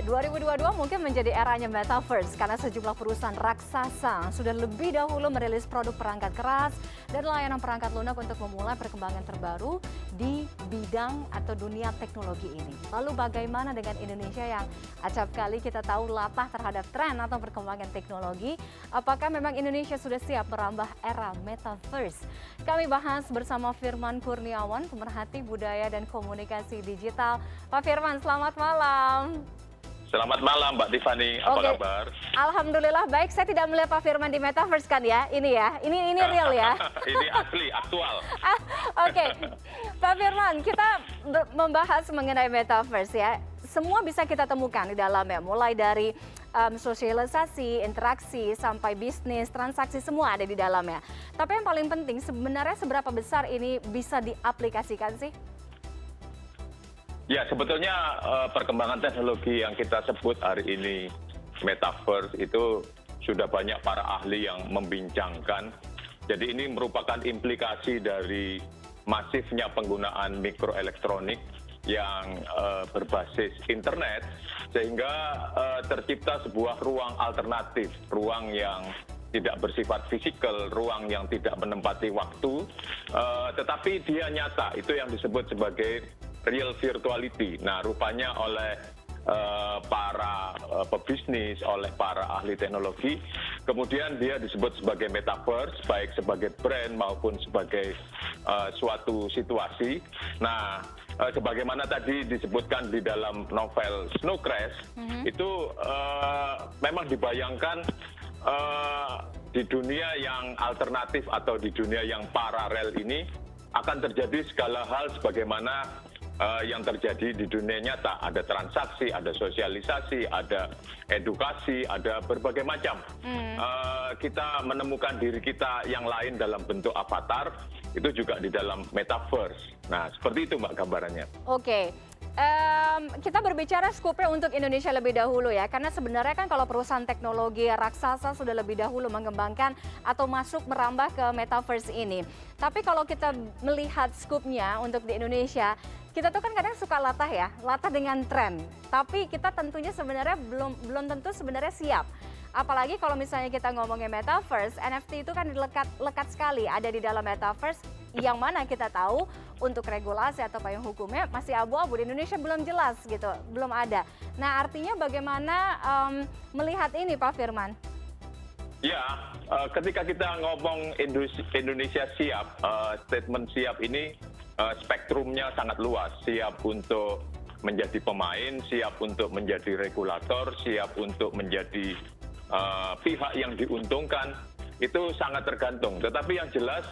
2022 mungkin menjadi eranya Metaverse karena sejumlah perusahaan raksasa sudah lebih dahulu merilis produk perangkat keras dan layanan perangkat lunak untuk memulai perkembangan terbaru di bidang atau dunia teknologi ini. Lalu bagaimana dengan Indonesia yang acap kali kita tahu latah terhadap tren atau perkembangan teknologi? Apakah memang Indonesia sudah siap merambah era Metaverse? Kami bahas bersama Firman Kurniawan, pemerhati budaya dan komunikasi digital. Pak Firman, selamat malam. Selamat malam Mbak Tiffany, apa kabar? Alhamdulillah baik, saya tidak melihat Pak Firman di Metaverse kan ya? Ini real ya? Ini asli, aktual. Oke, Pak Firman, kita membahas mengenai Metaverse ya. Semua bisa kita temukan di dalamnya, mulai dari sosialisasi, interaksi, sampai bisnis, transaksi, semua ada di dalamnya. Tapi yang paling penting sebenarnya seberapa besar ini bisa diaplikasikan sih? Ya, sebetulnya perkembangan teknologi yang kita sebut hari ini Metaverse itu sudah banyak para ahli yang membincangkan. Jadi ini merupakan implikasi dari masifnya penggunaan mikroelektronik yang berbasis internet, sehingga tercipta sebuah ruang alternatif, ruang yang tidak bersifat fisikal, ruang yang tidak menempati waktu, tetapi dia nyata, itu yang disebut sebagai real virtuality. Nah, rupanya oleh para pebisnis, oleh para ahli teknologi, kemudian dia disebut sebagai metaverse, baik sebagai brand maupun sebagai suatu situasi. Nah, sebagaimana tadi disebutkan di dalam novel Snow Crash, itu memang dibayangkan di dunia yang alternatif atau di dunia yang paralel ini akan terjadi segala hal sebagaimana yang terjadi di dunia nyata. Ada transaksi, ada sosialisasi, ada edukasi, ada berbagai macam. Kita menemukan diri kita yang lain dalam bentuk avatar, itu juga di dalam metaverse. Nah, seperti itu Mbak gambarannya. Oke. Kita berbicara skupnya untuk Indonesia lebih dahulu ya, karena sebenarnya kan kalau perusahaan teknologi raksasa sudah lebih dahulu mengembangkan atau masuk merambah ke metaverse ini. Tapi kalau kita melihat skupnya untuk di Indonesia, kita tuh kan kadang suka latah dengan tren. Tapi kita tentunya sebenarnya belum tentu sebenarnya siap. Apalagi kalau misalnya kita ngomongin metaverse, NFT itu kan lekat sekali ada di dalam metaverse, yang mana kita tahu untuk regulasi atau payung hukumnya masih abu-abu, di Indonesia belum jelas gitu, belum ada. Nah, artinya bagaimana melihat ini Pak Firman? Ya, ketika kita ngomong Indonesia siap, statement siap ini spektrumnya sangat luas. Siap untuk menjadi pemain, siap untuk menjadi regulator, siap untuk menjadi pihak yang diuntungkan, itu sangat tergantung. Tetapi yang jelas,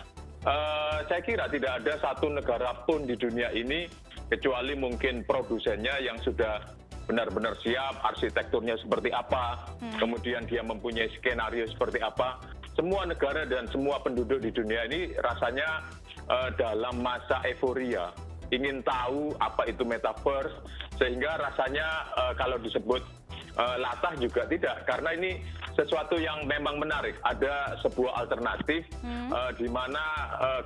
saya kira tidak ada satu negara pun di dunia ini, kecuali mungkin produsennya yang sudah benar-benar siap, arsitekturnya seperti apa, kemudian dia mempunyai skenario seperti apa. Semua negara dan semua penduduk di dunia ini rasanya dalam masa euforia, ingin tahu apa itu metaverse, sehingga rasanya kalau disebut latah juga tidak, karena ini sesuatu yang memang menarik. Ada sebuah alternatif di mana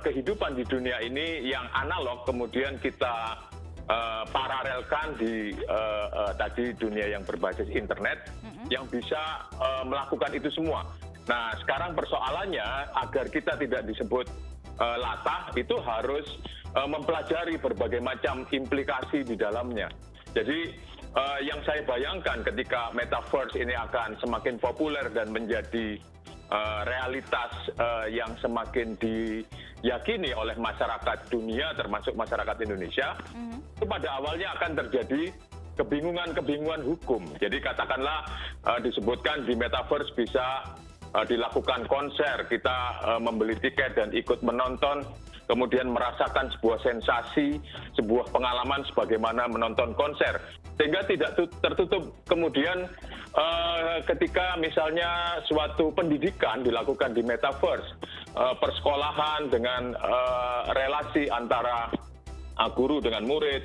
kehidupan di dunia ini yang analog kemudian kita paralelkan di tadi dunia yang berbasis internet, yang bisa melakukan itu semua. Nah, sekarang persoalannya agar kita tidak disebut latah, itu harus mempelajari berbagai macam implikasi di dalamnya. Jadi yang saya bayangkan ketika metaverse ini akan semakin populer dan menjadi realitas yang semakin diyakini oleh masyarakat dunia, termasuk masyarakat Indonesia, itu pada awalnya akan terjadi kebingungan hukum. Jadi katakanlah disebutkan di metaverse bisa dilakukan konser, kita membeli tiket dan ikut menonton, kemudian merasakan sebuah sensasi, sebuah pengalaman sebagaimana menonton konser. Sehingga tidak tertutup kemudian ketika misalnya suatu pendidikan dilakukan di metaverse, persekolahan dengan relasi antara guru dengan murid,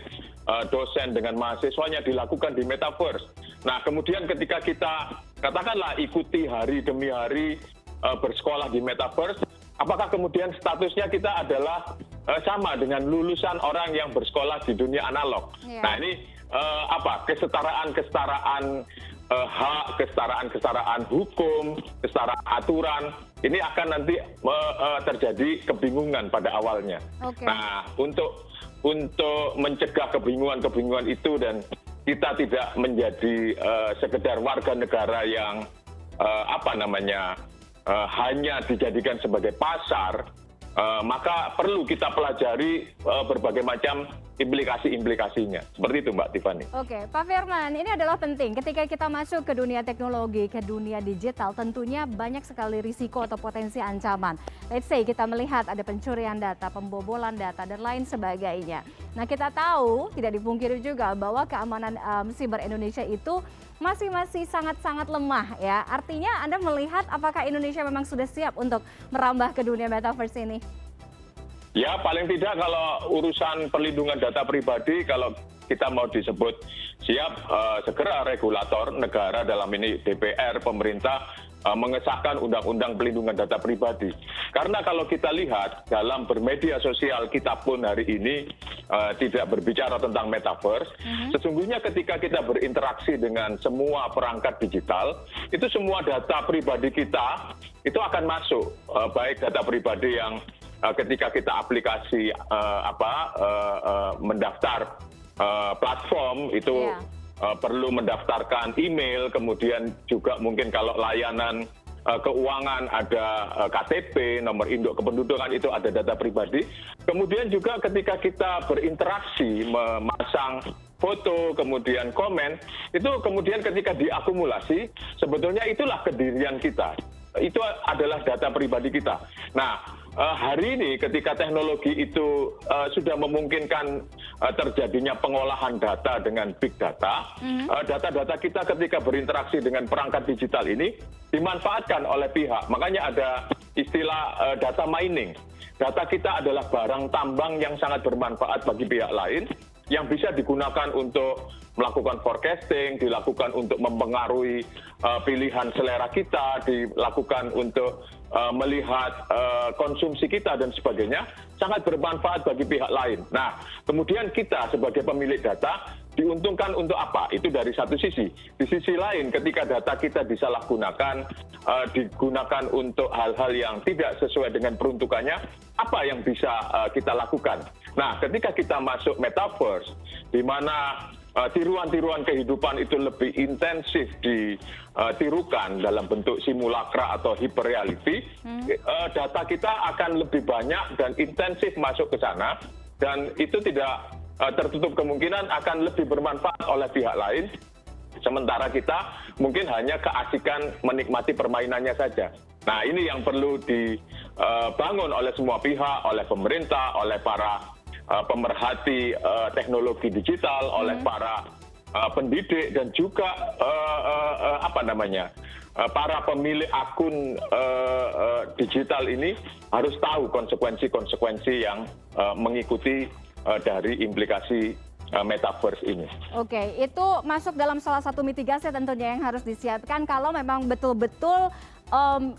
dosen dengan mahasiswanya dilakukan di metaverse. Nah, kemudian ketika kita katakanlah ikuti hari demi hari bersekolah di metaverse, apakah kemudian statusnya kita adalah sama dengan lulusan orang yang bersekolah di dunia analog? Nah, ini kesetaraan hak, kesetaraan hukum, kesetaraan aturan, ini akan nanti terjadi kebingungan pada awalnya. Oke. Nah, untuk mencegah kebingungan itu dan kita tidak menjadi sekedar warga negara yang hanya dijadikan sebagai pasar, maka perlu kita pelajari berbagai macam implikasi-implikasinya. Seperti itu Mbak Tiffany. Oke, Pak Firman, ini adalah penting. Ketika kita masuk ke dunia teknologi, ke dunia digital, tentunya banyak sekali risiko atau potensi ancaman. Let's say kita melihat ada pencurian data, pembobolan data, dan lain sebagainya. Nah, kita tahu, tidak dipungkiri juga bahwa keamanan siber Indonesia itu masih sangat-sangat lemah ya. Artinya Anda melihat apakah Indonesia memang sudah siap untuk merambah ke dunia metaverse ini? Ya, paling tidak kalau urusan perlindungan data pribadi, kalau kita mau disebut siap, segera regulator negara, dalam ini DPR, pemerintah, mengesahkan undang-undang pelindungan data pribadi. Karena kalau kita lihat dalam bermedia sosial kita pun hari ini tidak berbicara tentang metaverse, sesungguhnya ketika kita berinteraksi dengan semua perangkat digital, itu semua data pribadi kita itu akan masuk, baik data pribadi yang ketika kita aplikasi mendaftar platform itu perlu mendaftarkan email, kemudian juga mungkin kalau layanan keuangan ada KTP, nomor induk kependudukan, itu ada data pribadi. Kemudian juga ketika kita berinteraksi, memasang foto, kemudian komen, itu kemudian ketika diakumulasi, sebetulnya itulah kedirian kita. Itu adalah data pribadi kita. Nah, hari ini ketika teknologi itu sudah memungkinkan terjadinya pengolahan data dengan big data, data-data kita ketika berinteraksi dengan perangkat digital ini dimanfaatkan oleh pihak. Makanya ada istilah data mining. Data kita adalah barang tambang yang sangat bermanfaat bagi pihak lain, yang bisa digunakan untuk melakukan forecasting, dilakukan untuk mempengaruhi pilihan selera kita, dilakukan untuk melihat konsumsi kita dan sebagainya, sangat bermanfaat bagi pihak lain. Nah, kemudian kita sebagai pemilik data diuntungkan untuk apa? Itu dari satu sisi. Di sisi lain, ketika data kita disalahgunakan, digunakan untuk hal-hal yang tidak sesuai dengan peruntukannya, apa yang bisa kita lakukan? Nah, ketika kita masuk metaverse, di mana tiruan-tiruan kehidupan itu lebih intensif ditirukan dalam bentuk simulakra atau hyperreality, data kita akan lebih banyak dan intensif masuk ke sana, dan itu tidak tertutup kemungkinan akan lebih bermanfaat oleh pihak lain, sementara kita mungkin hanya keasikan menikmati permainannya saja. Nah, ini yang perlu dibangun oleh semua pihak, oleh pemerintah, oleh para pemerhati teknologi digital, oleh para pendidik, dan juga para pemilik akun digital ini harus tahu konsekuensi-konsekuensi yang mengikuti dari implikasi metaverse ini. Oke, itu masuk dalam salah satu mitigasi tentunya yang harus disiapkan kalau memang betul-betul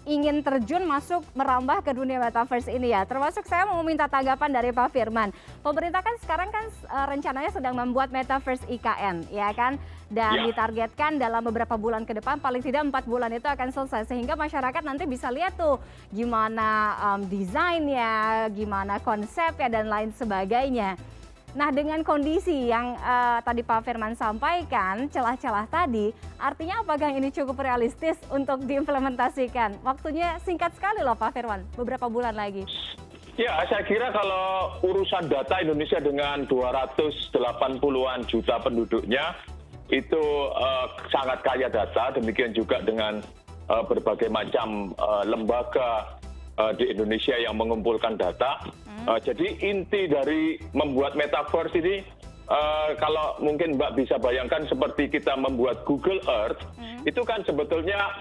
ingin terjun masuk merambah ke dunia metaverse ini ya. Termasuk saya mau minta tanggapan dari Pak Firman. Pemerintah kan sekarang kan rencananya sedang membuat metaverse IKN, ya kan? Dan ditargetkan dalam beberapa bulan ke depan, paling tidak 4 bulan itu akan selesai. Sehingga masyarakat nanti bisa lihat tuh gimana desainnya, gimana konsepnya, dan lain sebagainya. Nah, dengan kondisi yang tadi Pak Firman sampaikan, celah-celah tadi, artinya apakah ini cukup realistis untuk diimplementasikan? Waktunya singkat sekali loh Pak Firman, beberapa bulan lagi. Ya, saya kira kalau urusan data Indonesia dengan 280-an juta penduduknya, itu sangat kaya data, demikian juga dengan berbagai macam lembaga di Indonesia yang mengumpulkan data. Jadi inti dari membuat metaverse ini, kalau mungkin Mbak bisa bayangkan seperti kita membuat Google Earth, itu kan sebetulnya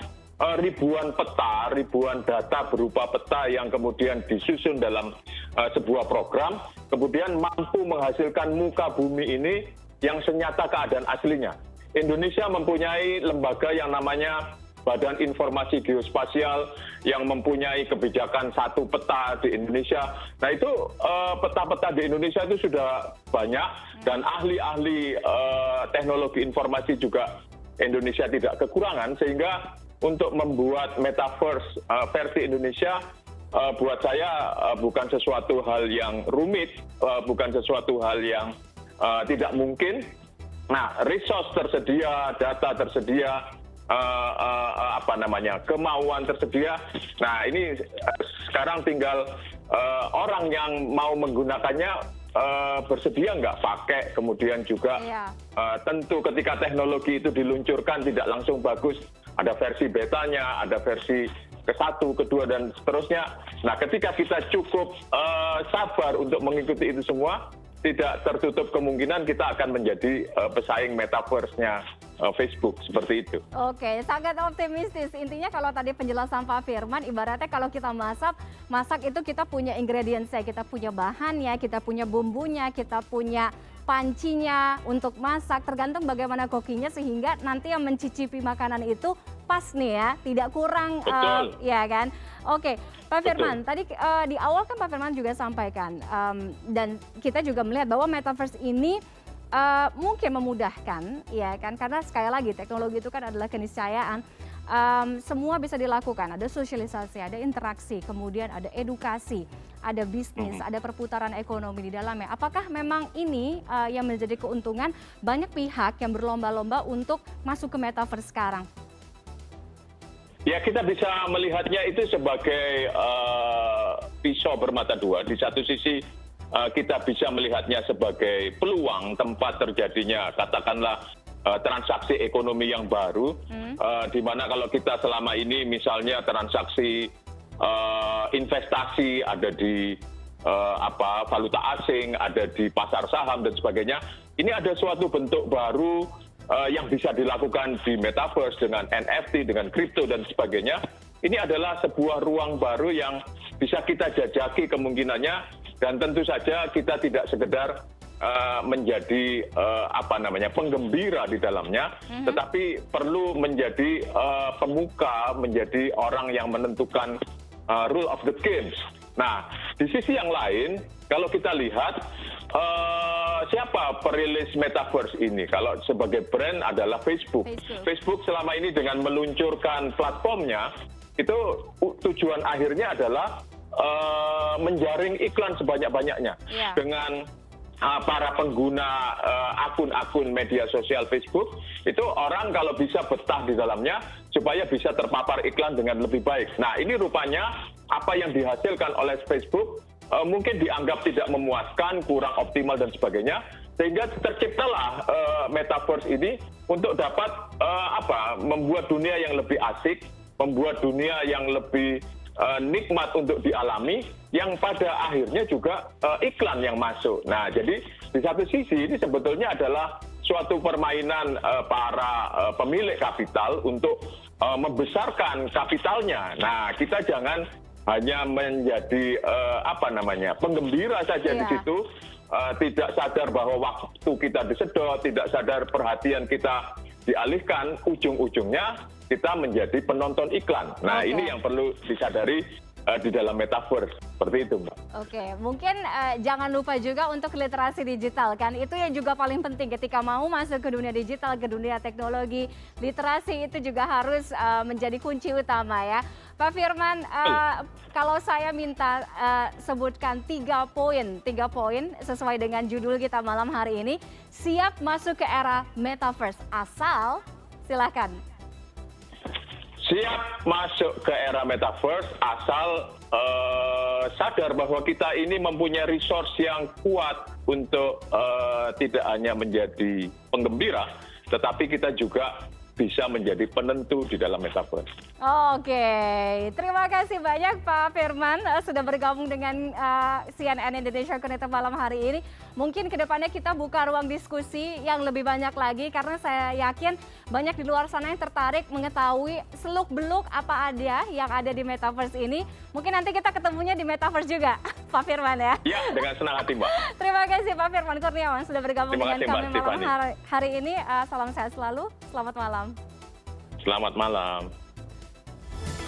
ribuan peta, ribuan data berupa peta yang kemudian disusun dalam sebuah program, kemudian mampu menghasilkan muka bumi ini yang senyata keadaan aslinya. Indonesia mempunyai lembaga yang namanya Badan Informasi Geospasial yang mempunyai kebijakan satu peta di Indonesia. Nah itu peta-peta di Indonesia itu sudah banyak dan ahli-ahli teknologi informasi juga Indonesia tidak kekurangan, sehingga untuk membuat metaverse versi Indonesia buat saya bukan sesuatu hal yang rumit, bukan sesuatu hal yang tidak mungkin. Nah, resource tersedia, data tersedia, kemauan tersedia. Nah, ini sekarang tinggal orang yang mau menggunakannya bersedia nggak pakai. Kemudian juga tentu ketika teknologi itu diluncurkan tidak langsung bagus. Ada versi betanya, ada versi ke-1, ke-2, dan seterusnya. Nah, ketika kita cukup sabar untuk mengikuti itu semua, tidak tertutup kemungkinan kita akan menjadi pesaing metaverse-nya Facebook, seperti itu. Oke, sangat optimistis. Intinya kalau tadi penjelasan Pak Firman, ibaratnya kalau kita masak itu kita punya ingredients-nya, kita punya bahannya, kita punya bumbunya, kita punya pancinya untuk masak, tergantung bagaimana cooking-nya, sehingga nanti yang mencicipi makanan itu pas nih ya, tidak kurang. Ya kan? Oke, Pak Firman, tadi di awal kan Pak Firman juga sampaikan, dan kita juga melihat bahwa metaverse ini mungkin memudahkan, ya kan? Karena sekali lagi teknologi itu kan adalah keniscayaan. Semua bisa dilakukan, ada sosialisasi, ada interaksi, kemudian ada edukasi, ada bisnis, ada perputaran ekonomi di dalamnya. Apakah memang ini yang menjadi keuntungan banyak pihak yang berlomba-lomba untuk masuk ke metaverse sekarang? Ya, kita bisa melihatnya itu sebagai pisau bermata dua. Di satu sisi kita bisa melihatnya sebagai peluang tempat terjadinya katakanlah transaksi ekonomi yang baru, di mana kalau kita selama ini misalnya transaksi investasi ada di valuta asing, ada di pasar saham dan sebagainya, ini ada suatu bentuk baru yang bisa dilakukan di metaverse dengan NFT, dengan kripto dan sebagainya. Ini adalah sebuah ruang baru yang bisa kita jajaki kemungkinannya, dan tentu saja kita tidak sekedar menjadi penggembira di dalamnya, tetapi perlu menjadi pemuka, menjadi orang yang menentukan rule of the games. Nah, di sisi yang lain, kalau kita lihat siapa perilis metaverse ini? Kalau sebagai brand adalah Facebook. Facebook selama ini dengan meluncurkan platformnya, itu tujuan akhirnya adalah menjaring iklan sebanyak-banyaknya dengan para pengguna akun-akun media sosial Facebook. Itu orang kalau bisa betah di dalamnya supaya bisa terpapar iklan dengan lebih baik. Nah, ini rupanya apa yang dihasilkan oleh Facebook mungkin dianggap tidak memuaskan, kurang optimal dan sebagainya, sehingga terciptalah metaverse ini untuk dapat membuat dunia yang lebih asik, membuat dunia yang lebih nikmat untuk dialami, yang pada akhirnya juga iklan yang masuk. Nah, jadi di satu sisi ini sebetulnya adalah suatu permainan para pemilik kapital untuk membesarkan kapitalnya. Nah, kita jangan hanya menjadi penggembira saja di situ, tidak sadar bahwa waktu kita disedot, tidak sadar perhatian kita dialihkan, ujung-ujungnya kita menjadi penonton iklan. Nah, ini yang perlu disadari di dalam metaverse, seperti itu, Mbak. Oke, mungkin jangan lupa juga untuk literasi digital, kan itu yang juga paling penting ketika mau masuk ke dunia digital, ke dunia teknologi. Literasi itu juga harus menjadi kunci utama ya. Pak Firman, kalau saya minta sebutkan 3 poin sesuai dengan judul kita malam hari ini, siap masuk ke era metaverse, asal silakan. Siap masuk ke era metaverse asal sadar bahwa kita ini mempunyai resource yang kuat untuk tidak hanya menjadi penggembira, tetapi kita juga bisa menjadi penentu di dalam metaverse. Oke, terima kasih banyak Pak Firman sudah bergabung dengan CNN Indonesia Connected malam hari ini. Mungkin kedepannya kita buka ruang diskusi yang lebih banyak lagi, karena saya yakin banyak di luar sana yang tertarik mengetahui seluk-beluk apa aja yang ada di metaverse ini. Mungkin nanti kita ketemunya di metaverse juga, Pak Firman ya. Ya, dengan senang hati, Mbak. Terima kasih Pak Firman Kurniawan sudah bergabung dengan kami malam hari ini. Salam sehat selalu, selamat malam. Selamat malam.